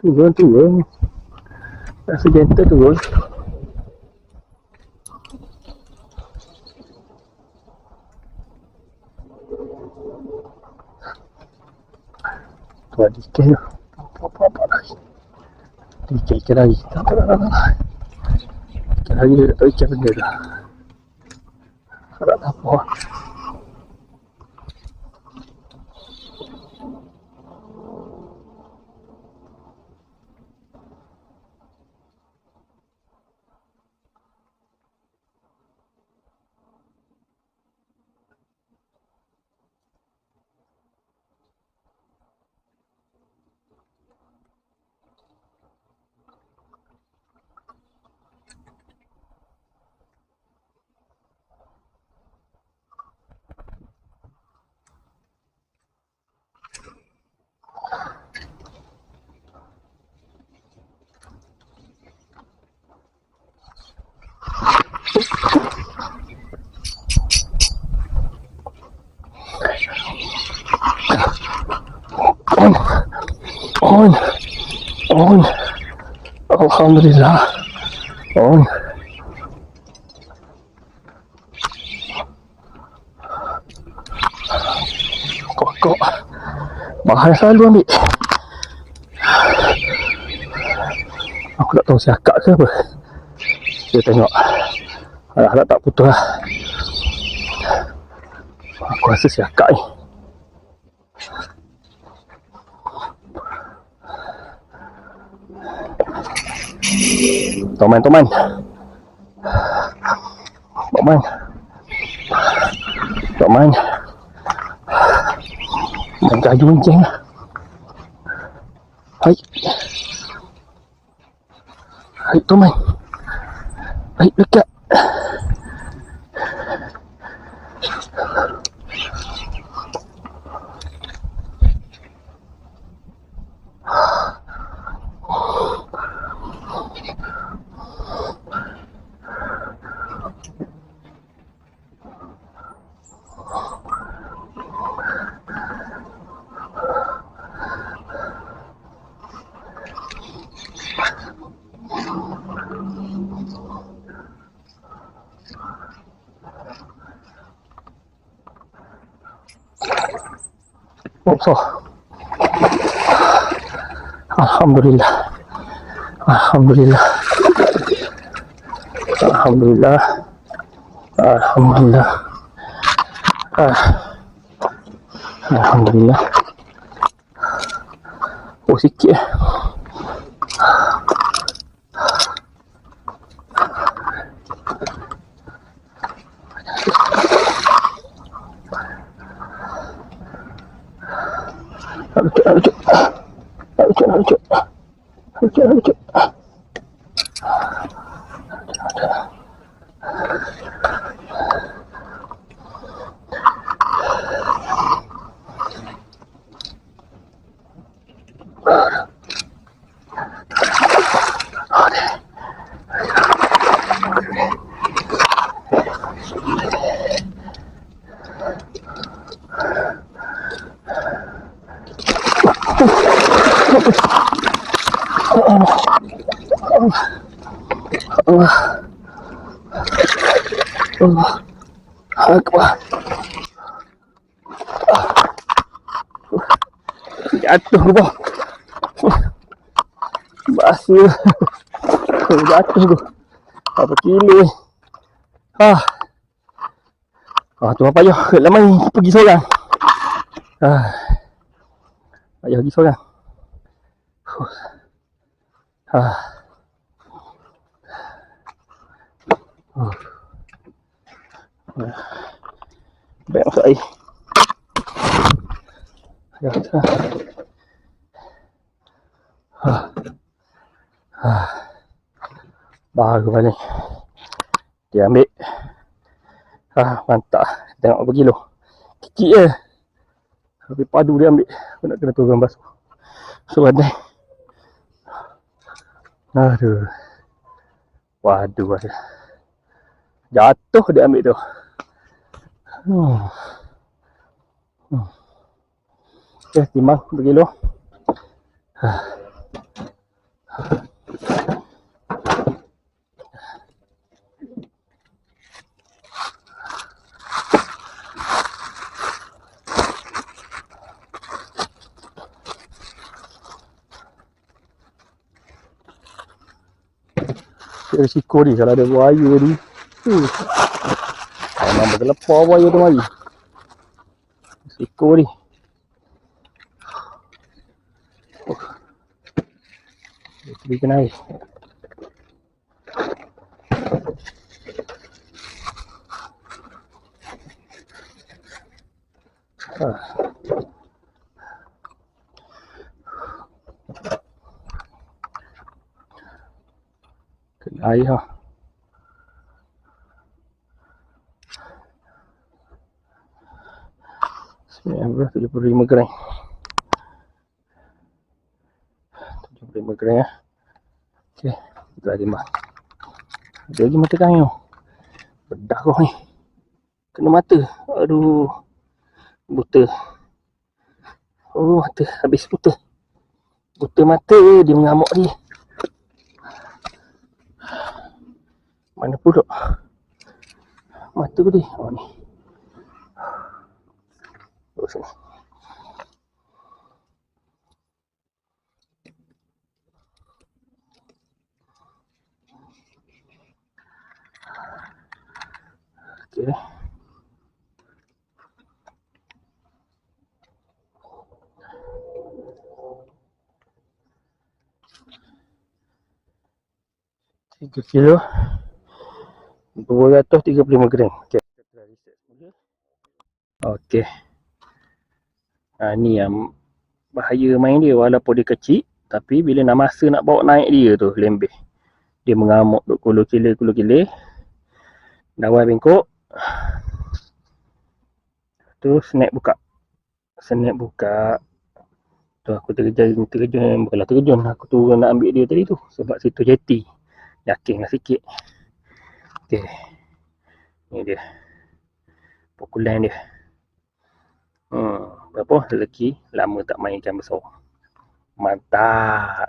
Turun. Rasa gentle turun. Tu ada ikan tu. Apa lagi? Ikan lagi. Tak. Ikan lagi dia tak tahu ikan benda tu. Harap apa. On. Alhamdulillah. On. Kok. Bahaya selalu ambil. Aku tak tahu siakak ke apa. Kita tengok. Harap tak putus lah. Aku rasa siakak ni. Toman. Main kayu enceng lah. Hai Toman. Hai dekat. Oh, Alhamdulillah. Alhamdulillah. Oh, sikit. Lucu. Allah Akbar. Jatuh ke bawah. Basuh. Jatuh tu. Berapa kilo ni. Tu apa payah. Lama pergi seorang. Payah pergi seorang. Baik masuk air. Baru balik. Dia ambil. Mantap. Tengok berapa kilo. Kecil je. Tapi padu dia ambil. Aku nak kena turun basuh. So badai. Aduh. Waduh. Jatuh dia ambil tu. Okay, timbang berkilo. Risiko ni kalau ada buaya ni. Memang bergelepar buaya tu mari. Risiko ni. Dia kena air. Kena air ha. RM75 gram. 75 gram ya. Okey, kita timbang. Ada lagi mata kayu. Bedah kau ni. Kena mata. Aduh. Buta. Oh, mata habis buta. Buta mata dia mengamuk dia. Mana pula mata tu dia? Oh ni. Oh sini. Okey. Tiga kilo 235 gram. Okey. Okey. Ni yang bahaya main dia, walaupun dia kecil tapi bila nak masa nak bawa naik dia tu lembeh. Dia mengamuk duk kulu-kile. Dawai bengkok. Tu snack buka. Tu aku terjun, bukanlah terjun, aku turun nak ambil dia tadi tu sebab situ jeti. Yakinlah sikit. Okey. Ni dia. Pukulan dia. Berapa? Lelaki lama tak main ikan besar. Mantap.